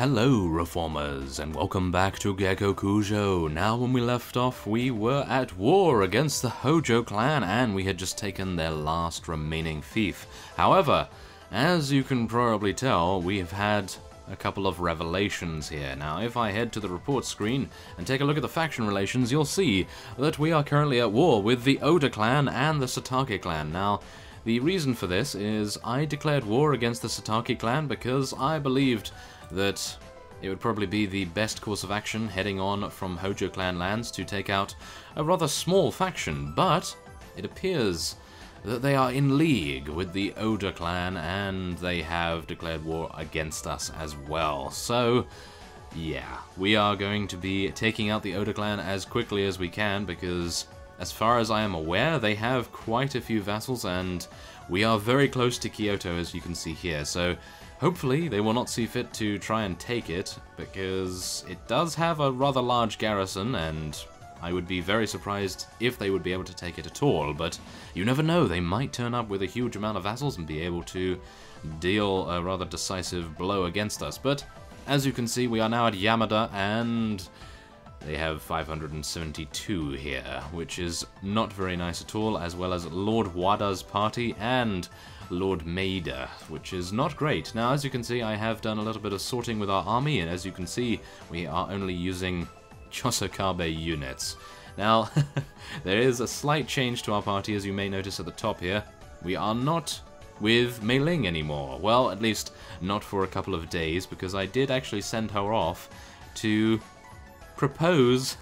Hello Reformers, and welcome back to Gekokujo. Now when we left off, we were at war against the Hojo clan, and we had just taken their last remaining fief. However, as you can probably tell, we have had a couple of revelations here. Now, if I head to the report screen and take a look at the faction relations, you'll see that we are currently at war with the Oda clan and the Satake clan. Now, the reason for this is I declared war against the Satake clan because I believed that it would probably be the best course of action heading on from Hojo clan lands to take out a rather small faction, but it appears that they are in league with the Oda clan and they have declared war against us as well. So yeah, we are going to be taking out the Oda clan as quickly as we can because as far as I am aware, they have quite a few vassals and we are very close to Kyoto, as you can see here. So hopefully they will not see fit to try and take it, because it does have a rather large garrison, and I would be very surprised if they would be able to take it at all, but you never know, they might turn up with a huge amount of vassals and be able to deal a rather decisive blow against us. But as you can see, we are now at Yamada, and they have 572 here, which is not very nice at all, as well as Lord Wada's party and Lord Maida, which is not great. Now, as you can see, I have done a little bit of sorting with our army, and as you can see, we are only using Chosokabe units. Now, there is a slight change to our party, as you may notice at the top here. We are not with Mei Ling anymore. Well, at least not for a couple of days, because I did actually send her off to propose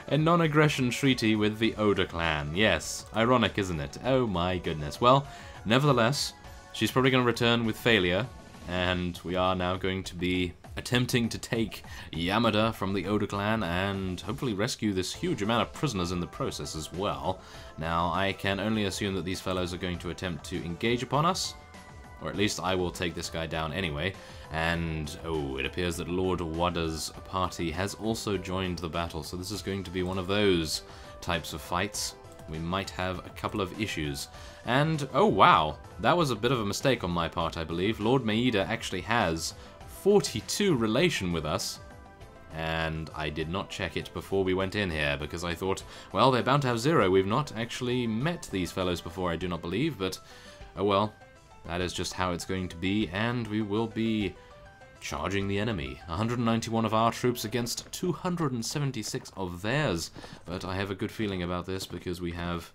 a non-aggression treaty with the Oda clan. Yes, ironic, isn't it? Oh my goodness. Well, nevertheless, she's probably going to return with failure, and we are now going to be attempting to take Yamada from the Oda clan and hopefully rescue this huge amount of prisoners in the process as well. Now, I can only assume that these fellows are going to attempt to engage upon us, or at least I will take this guy down anyway. And, oh, it appears that Lord Wada's party has also joined the battle, so this is going to be one of those types of fights. We might have a couple of issues. And, oh wow, that was a bit of a mistake on my part, I believe. Lord Maida actually has 42 relation with us, and I did not check it before we went in here, because I thought, well, they're bound to have 0. We've not actually met these fellows before, I do not believe, but, oh well. That is just how it's going to be, and we will be charging the enemy. 191 of our troops against 276 of theirs. But I have a good feeling about this because we have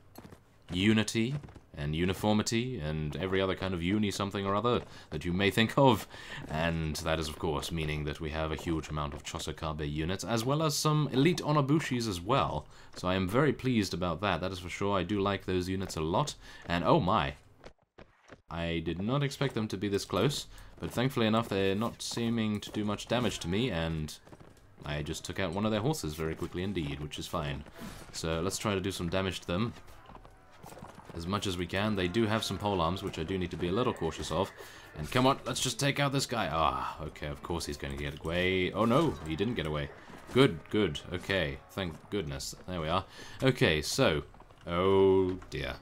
unity and uniformity and every other kind of uni-something or other that you may think of. And that is, of course, meaning that we have a huge amount of Chosokabe units, as well as some elite Onobushis as well. So I am very pleased about that, that is for sure. I do like those units a lot. And oh my, I did not expect them to be this close, but thankfully enough they're not seeming to do much damage to me, and I just took out one of their horses very quickly indeed, which is fine. So let's try to do some damage to them as much as we can. They do have some polearms, which I do need to be a little cautious of. And come on, let's just take out this guy. Ah, okay, of course he's going to get away. Oh no, he didn't get away. Good, good, okay, thank goodness. There we are. Okay, so, oh dear,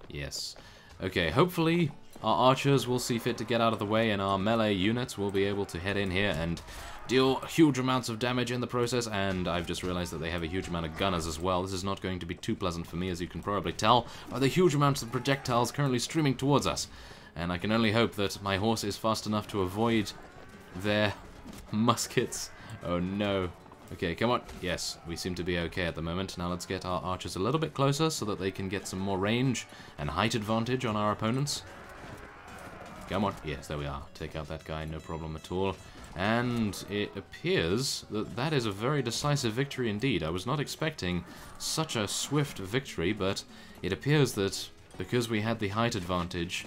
yes. Okay, hopefully our archers will see fit to get out of the way, and our melee units will be able to head in here and deal huge amounts of damage in the process. And I've just realized that they have a huge amount of gunners as well. This is not going to be too pleasant for me, as you can probably tell by the huge amounts of projectiles currently streaming towards us. And I can only hope that my horse is fast enough to avoid their muskets. Oh no. Okay, come on. Yes, we seem to be okay at the moment. Now let's get our archers a little bit closer so that they can get some more range and height advantage on our opponents. Come on. Yes, there we are. Take out that guy, no problem at all. And it appears that that is a very decisive victory indeed. I was not expecting such a swift victory, but it appears that because we had the height advantage,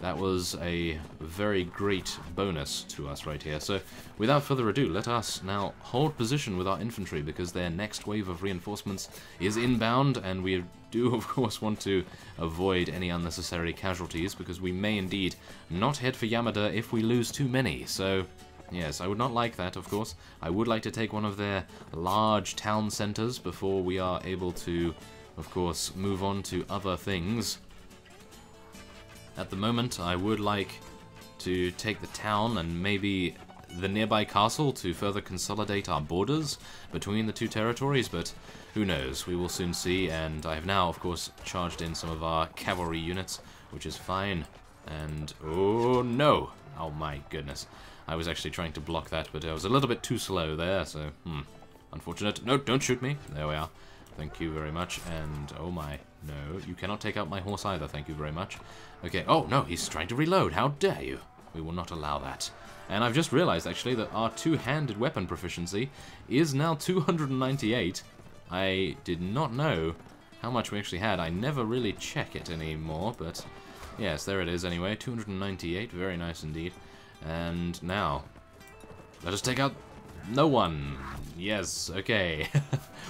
that was a very great bonus to us right here. So, without further ado, let us now hold position with our infantry, because their next wave of reinforcements is inbound, and we do, of course, want to avoid any unnecessary casualties, because we may indeed not head for Yamada if we lose too many. So, yes, I would not like that, of course. I would like to take one of their large town centers before we are able to, of course, move on to other things. At the moment, I would like to take the town and maybe the nearby castle to further consolidate our borders between the two territories, but who knows, we will soon see. And I have now, of course, charged in some of our cavalry units, which is fine. And, oh no! Oh my goodness. I was actually trying to block that, but I was a little bit too slow there, so, unfortunate. No, don't shoot me. There we are. Thank you very much. And, oh my, no, you cannot take out my horse either, thank you very much. Okay, oh no, he's trying to reload. How dare you? We will not allow that. And I've just realized, actually, that our two-handed weapon proficiency is now 298. I did not know how much we actually had. I never really check it anymore, but yes, there it is anyway. 298, very nice indeed. And now, let us take out no one. Yes, okay.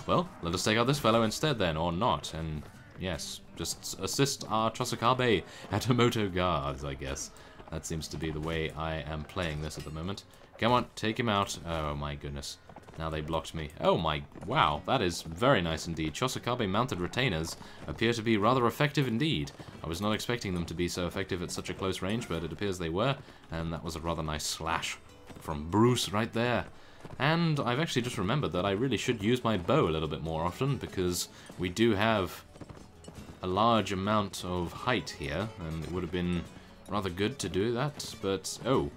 Well, let us take out this fellow instead then, or not. And yes, just assist our Tokugawa Hatamoto guards, I guess. That seems to be the way I am playing this at the moment. Come on, take him out. Oh my goodness. Now they blocked me. Oh my, wow, that is very nice indeed. Tokugawa mounted retainers appear to be rather effective indeed. I was not expecting them to be so effective at such a close range, but it appears they were. And that was a rather nice slash from Bruce right there. And I've actually just remembered that I really should use my bow a little bit more often, because we do have a large amount of height here, and it would have been rather good to do that, but oh,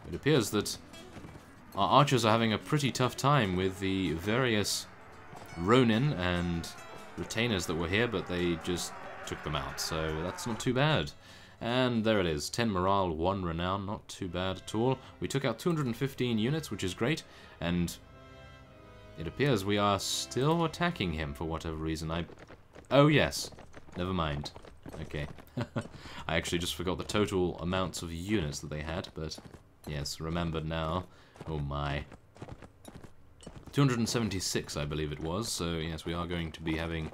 it appears that our archers are having a pretty tough time with the various Ronin and retainers that were here, but they just took them out, so that's not too bad. And there it is, 10 morale, 1 renown, not too bad at all. We took out 215 units, which is great, and it appears we are still attacking him for whatever reason. Oh yes, never mind. Okay. I actually just forgot the total amounts of units that they had, but yes, remembered now. Oh my. 276, I believe it was, so yes, we are going to be having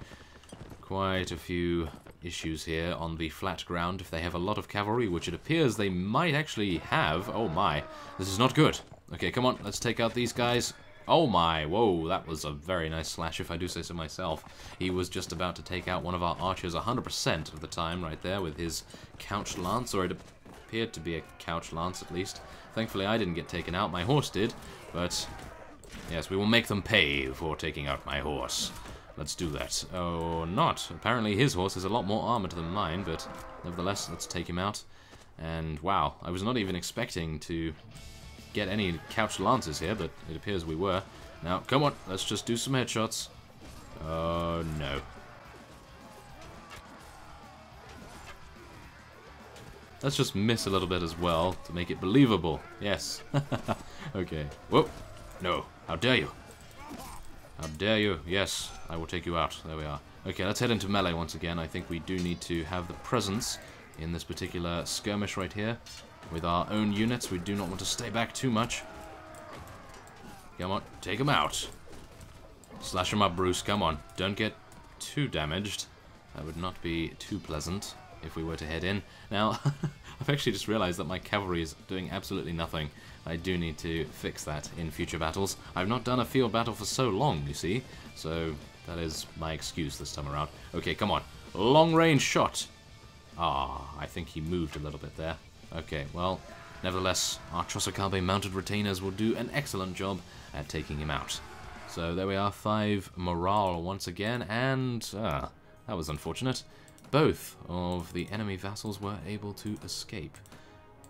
quite a few issues here on the flat ground if they have a lot of cavalry, which it appears they might actually have. Oh my, this is not good. Okay, come on, let's take out these guys. Oh my, whoa, that was a very nice slash if I do say so myself. He was just about to take out one of our archers 100% of the time right there with his couch lance, or it appeared to be a couch lance at least. Thankfully I didn't get taken out, my horse did, but yes, we will make them pay for taking out my horse. Let's do that. Oh, not. Apparently his horse is a lot more armored than mine, but nevertheless, let's take him out. And wow, I was not even expecting to get any couch lances here, but it appears we were. Now, come on, let's just do some headshots. Oh, no. Let's just miss a little bit as well to make it believable. Yes. Okay. Whoa. No. How dare you? How dare you? Yes, I will take you out. There we are. Okay, let's head into melee once again. I think we do need to have the presence in this particular skirmish right here. With our own units, we do not want to stay back too much. Come on, take him out. Slash him up, Bruce. Come on. Don't get too damaged. That would not be too pleasant if we were to head in. Now, I've actually just realized that my cavalry is doing absolutely nothing. I do need to fix that in future battles. I've not done a field battle for so long, you see, so that is my excuse this time around. Okay, come on. Long-range shot. Ah, I think he moved a little bit there. Okay, well, nevertheless, our Tokugawa mounted retainers will do an excellent job at taking him out. So there we are, 5 morale once again, and that was unfortunate. Both of the enemy vassals were able to escape.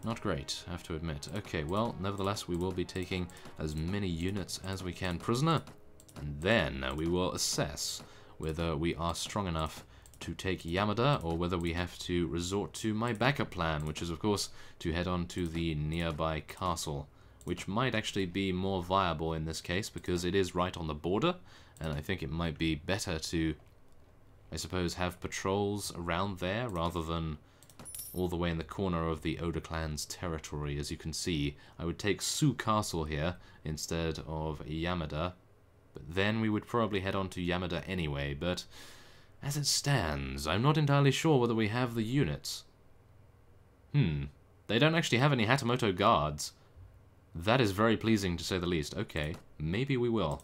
Not great, I have to admit. Okay, well, nevertheless, we will be taking as many units as we can prisoner, and then we will assess whether we are strong enough to take Yamada, or whether we have to resort to my backup plan, which is, of course, to head on to the nearby castle, which might actually be more viable in this case, because it is right on the border, and I think it might be better to, I suppose, have patrols around there, rather than all the way in the corner of the Oda clan's territory. As you can see, I would take Su Castle here instead of Yamada, but then we would probably head on to Yamada anyway, but as it stands, I'm not entirely sure whether we have the units. They don't actually have any Hatamoto guards. That is very pleasing to say the least. Okay, maybe we will.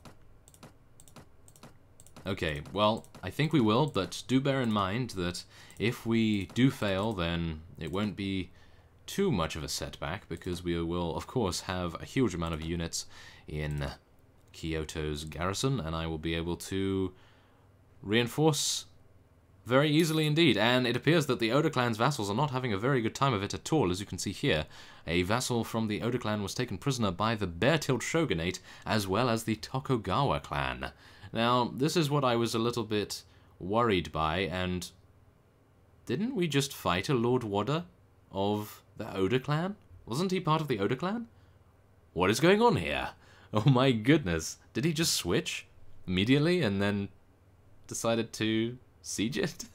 Okay, well, I think we will, but do bear in mind that if we do fail, then it won't be too much of a setback, because we will, of course, have a huge amount of units in Kyoto's garrison, and I will be able to reinforce very easily indeed. And it appears that the Oda clan's vassals are not having a very good time of it at all. As you can see here, a vassal from the Oda clan was taken prisoner by the Beartilde Shogunate, as well as the Tokugawa clan. Now, this is what I was a little bit worried by, and didn't we just fight a Lord Wada of the Oda clan? Wasn't he part of the Oda clan? What is going on here? Oh my goodness. Did he just switch immediately and then decided to siege it?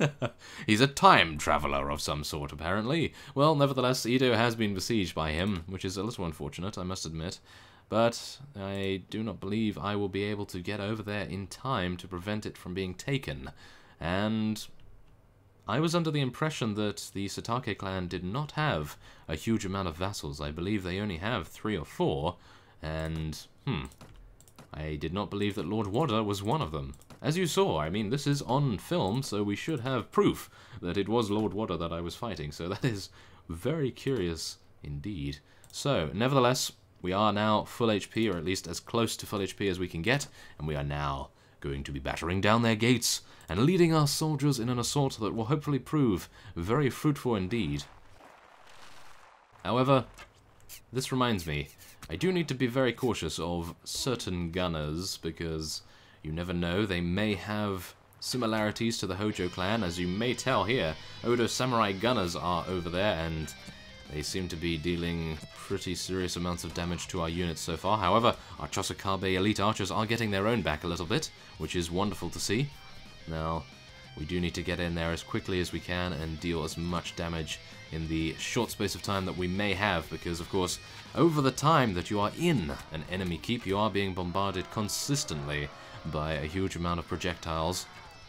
He's a time traveler of some sort, apparently. Well, nevertheless, Edo has been besieged by him, which is a little unfortunate, I must admit. But I do not believe I will be able to get over there in time to prevent it from being taken. And I was under the impression that the Satake clan did not have a huge amount of vassals. I believe they only have 3 or 4, and, I did not believe that Lord Wada was one of them. As you saw, I mean, this is on film, so we should have proof that it was Lord Wada that I was fighting, so that is very curious indeed. So, nevertheless, we are now full HP, or at least as close to full HP as we can get, and we are now going to be battering down their gates and leading our soldiers in an assault that will hopefully prove very fruitful indeed. However, this reminds me, I do need to be very cautious of certain gunners, because you never know, they may have similarities to the Hojo clan. As you may tell here, Odo samurai gunners are over there, and they seem to be dealing pretty serious amounts of damage to our units so far. However, our Chosakabe elite archers are getting their own back a little bit, which is wonderful to see. Now, we do need to get in there as quickly as we can and deal as much damage in the short space of time that we may have, because, of course, over the time that you are in an enemy keep, you are being bombarded consistently by a huge amount of projectiles,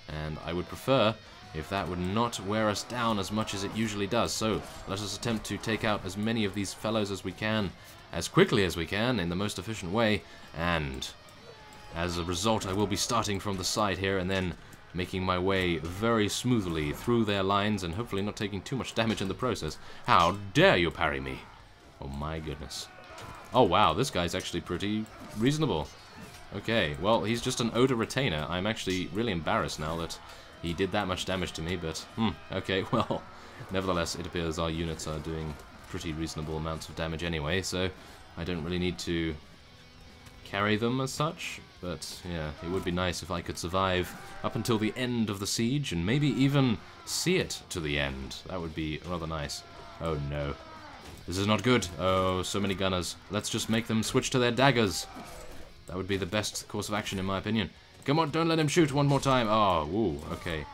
and I would prefer if that would not wear us down as much as it usually does. So let us attempt to take out as many of these fellows as we can, as quickly as we can, in the most efficient way, and as a result I will be starting from the side here and then making my way very smoothly through their lines and hopefully not taking too much damage in the process. How dare you parry me? Oh my goodness. Oh wow, this guy's actually pretty reasonable. Okay, well, he's just an Oda retainer. I'm actually really embarrassed now that he did that much damage to me, but, okay, well, nevertheless, it appears our units are doing pretty reasonable amounts of damage anyway, so I don't really need to carry them as such, but, yeah, it would be nice if I could survive up until the end of the siege, and maybe even see it to the end. That would be rather nice. Oh, no. This is not good. Oh, so many gunners. Let's just make them switch to their daggers. That would be the best course of action, in my opinion. Come on, don't let him shoot one more time. Oh, woo, okay.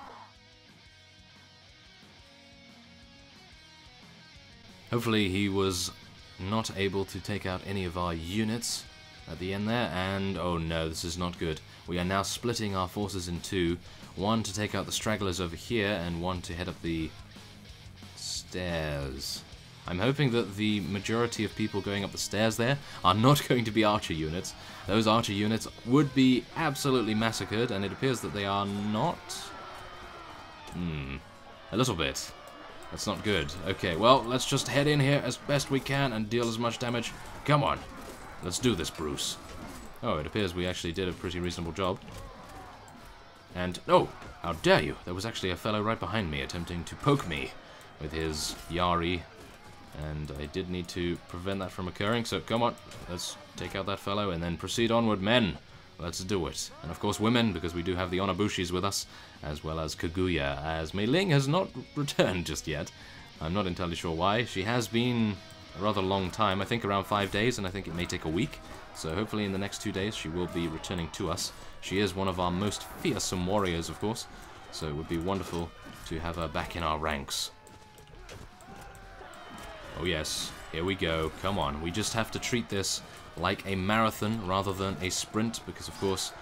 Hopefully he was not able to take out any of our units at the end there, and oh no, this is not good. We are now splitting our forces in two. One to take out the stragglers over here, and one to head up the stairs. I'm hoping that the majority of people going up the stairs there are not going to be archer units. Those archer units would be absolutely massacred, and it appears that they are not. A little bit. That's not good. Okay, well, let's just head in here as best we can and deal as much damage. Come on. Let's do this, Bruce. Oh, it appears we actually did a pretty reasonable job. And, oh, how dare you? There was actually a fellow right behind me attempting to poke me with his Yari. And I did need to prevent that from occurring, so come on, let's take out that fellow and then proceed onward. Men, let's do it. And of course women, because we do have the Onabushis with us, as well as Kaguya, as Mei Ling has not returned just yet. I'm not entirely sure why. She has been a rather long time, I think around 5 days, and I think it may take a week. So hopefully in the next 2 days she will be returning to us. She is one of our most fearsome warriors, of course, so it would be wonderful to have her back in our ranks. Oh yes, here we go, come on. We just have to treat this like a marathon rather than a sprint, because of course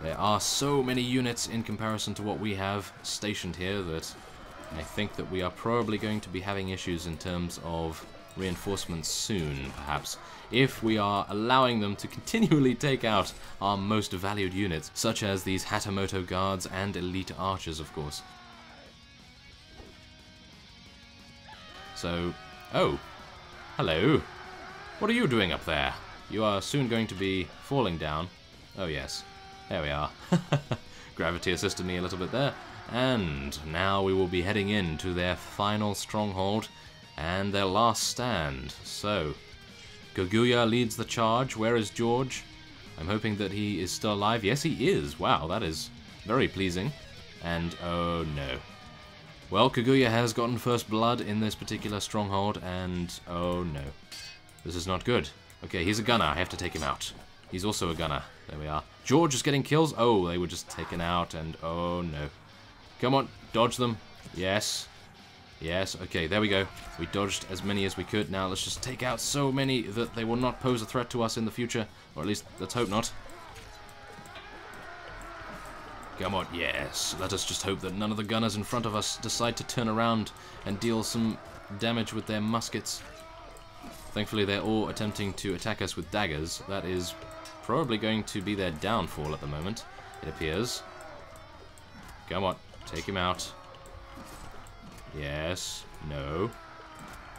there are so many units in comparison to what we have stationed here that I think that we are probably going to be having issues in terms of reinforcements soon, perhaps, if we are allowing them to continually take out our most valued units, such as these Hatamoto guards and elite archers, of course. So, oh, Hello. What are you doing up there? You are soon going to be falling down. Oh yes. There we are. Gravity assisted me a little bit there. And now we will be heading into their final stronghold and their last stand. So, Kaguya leads the charge. Where is George? I'm hoping that he is still alive. Yes, he is. Wow, that is very pleasing. And, oh no. Well, Kaguya has gotten first blood in this particular stronghold, and oh no. This is not good. Okay, he's a gunner. I have to take him out. He's also a gunner. There we are. George is getting kills. Oh, they were just taken out, and oh no. Come on, dodge them. Yes. Yes, okay, there we go. We dodged as many as we could. Now let's just take out so many that they will not pose a threat to us in the future. Or at least, let's hope not. Come on, yes. Let us just hope that none of the gunners in front of us decide to turn around and deal some damage with their muskets. Thankfully, they're all attempting to attack us with daggers. That is probably going to be their downfall at the moment, it appears. Come on, take him out. Yes, no.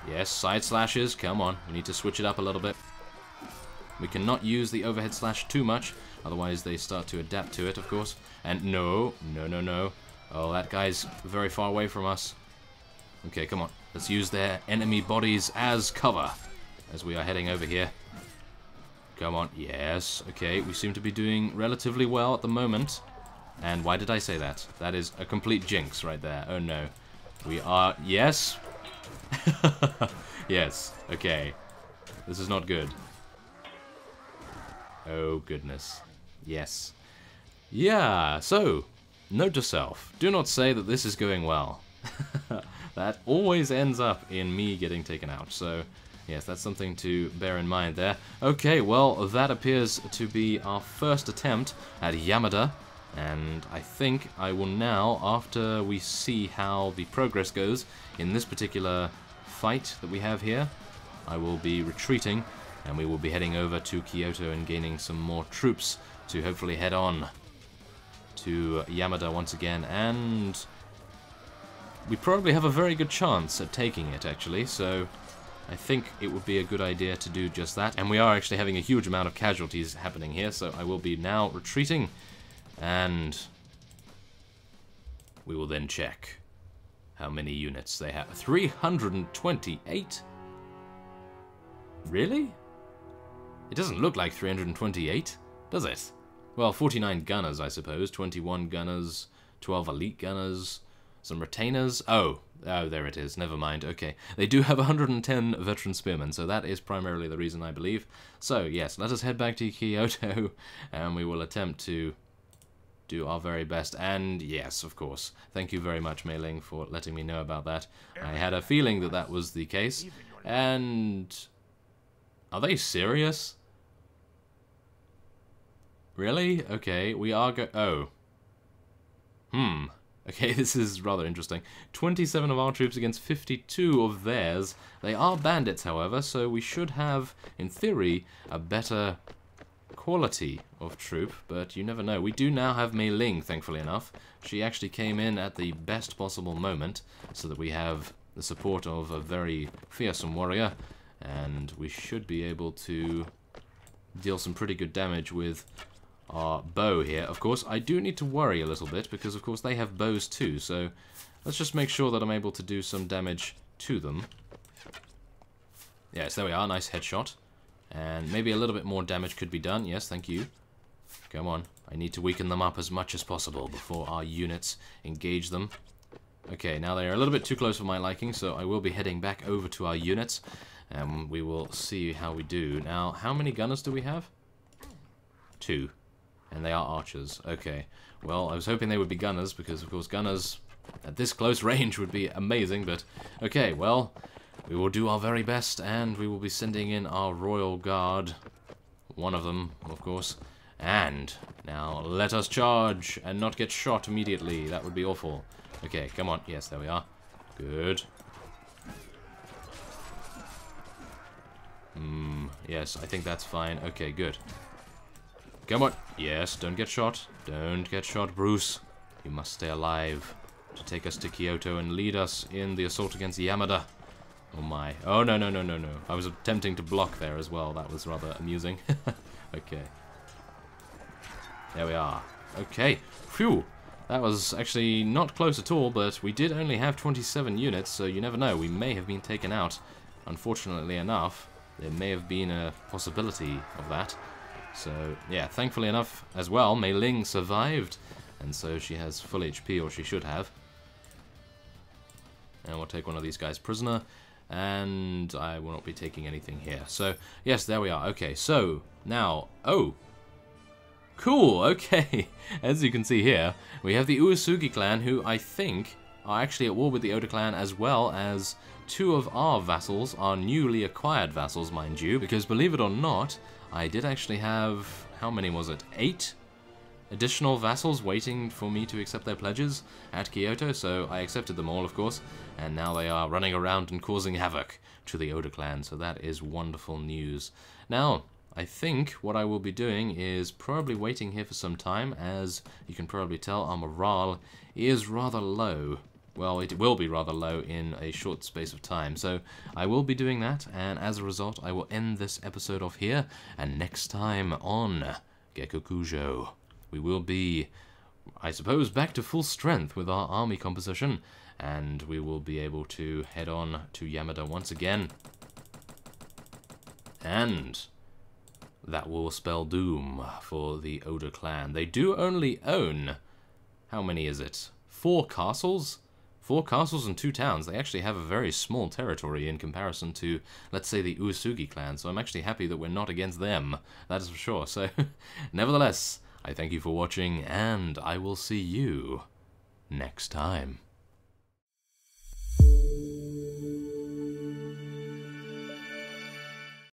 Yes, side slashes, come on. We need to switch it up a little bit. We cannot use the overhead slash too much, otherwise they start to adapt to it, of course. And no, no, no, no. Oh, that guy's very far away from us. Okay, come on. Let's use their enemy bodies as cover as we are heading over here. Come on, yes. Okay, we seem to be doing relatively well at the moment. And why did I say that? That is a complete jinx right there. Oh no. We are... Yes? Yes. Okay. This is not good. Oh, goodness. Yes. Yeah, so, note to self. Do not say that this is going well. That always ends up in me getting taken out. So, yes, that's something to bear in mind there. Okay, well, that appears to be our first attempt at Yamada. And I think I will now, after we see how the progress goes in this particular fight that we have here, I will be retreating, and we will be heading over to Kyoto and gaining some more troops to hopefully head on to Yamada once again. And we probably have a very good chance at taking it, actually, so I think it would be a good idea to do just that. And we are actually having a huge amount of casualties happening here, so I will be now retreating. And we will then check how many units they have. 328? Really? It doesn't look like 328, does it? Well, 49 gunners, I suppose. 21 gunners, 12 elite gunners, some retainers. Oh, there it is. Never mind. Okay. They do have 110 veteran spearmen, so that is primarily the reason, I believe. So, yes, let us head back to Kyoto, and we will attempt to do our very best. And yes, of course, thank you very much, Mei Ling, for letting me know about that. I had a feeling that that was the case. And are they serious? Really? Okay, we are okay, this is rather interesting. 27 of our troops against 52 of theirs. They are bandits, however, so we should have, in theory, a better quality of troop, but you never know. We do now have Mei Ling, thankfully enough. She actually came in at the best possible moment, so that we have the support of a very fearsome warrior, and we should be able to deal some pretty good damage with our bow here. Of course, I do need to worry a little bit, because of course they have bows too, so let's just make sure that I'm able to do some damage to them. Yes, there we are, nice headshot. And maybe a little bit more damage could be done. Yes, thank you. Come on. I need to weaken them up as much as possible before our units engage them. Okay, now they are a little bit too close for my liking, so I will be heading back over to our units, and we will see how we do. Now, how many gunners do we have? 2. And they are archers. Okay. Well, I was hoping they would be gunners, because, of course, gunners at this close range would be amazing, but okay, well, we will do our very best, and we will be sending in our Royal Guard. One of them, of course. And now let us charge and not get shot immediately. That would be awful. Okay, come on. Yes, there we are. Good. Yes, I think that's fine. Okay, good. Come on. Yes, don't get shot. Don't get shot, Bruce. You must stay alive to take us to Kyoto and lead us in the assault against Yamada. Oh my. Oh, no, no, no, no, no. I was attempting to block there as well. That was rather amusing. Okay. There we are. Okay. Phew. That was actually not close at all, but we did only have 27 units, so you never know. We may have been taken out. Unfortunately enough, there may have been a possibility of that. So, yeah, thankfully enough as well, Mei Ling survived, and so she has full HP, or she should have. And we'll take one of these guys prisoner, and I will not be taking anything here. So, yes, there we are. Okay, so, now, oh, cool, okay. As you can see here, we have the Uesugi clan, who I think are actually at war with the Oda clan, as well as two of our vassals, our newly acquired vassals, mind you, because believe it or not, I did actually have, how many was it, 8 additional vassals waiting for me to accept their pledges at Kyoto, so I accepted them all, of course, and now they are running around and causing havoc to the Oda clan, so that is wonderful news. Now, I think what I will be doing is probably waiting here for some time. As you can probably tell, our morale is rather low. Well, it will be rather low in a short space of time, so I will be doing that, and as a result, I will end this episode off here, and next time on Gekokujo, we will be, I suppose, back to full strength with our army composition, and we will be able to head on to Yamada once again. And that will spell doom for the Oda clan. They do only own, how many is it? 4 castles? 4 castles and 2 towns. They actually have a very small territory in comparison to, let's say, the Uesugi clan, so I'm actually happy that we're not against them, that is for sure. So, nevertheless, I thank you for watching, and I will see you next time.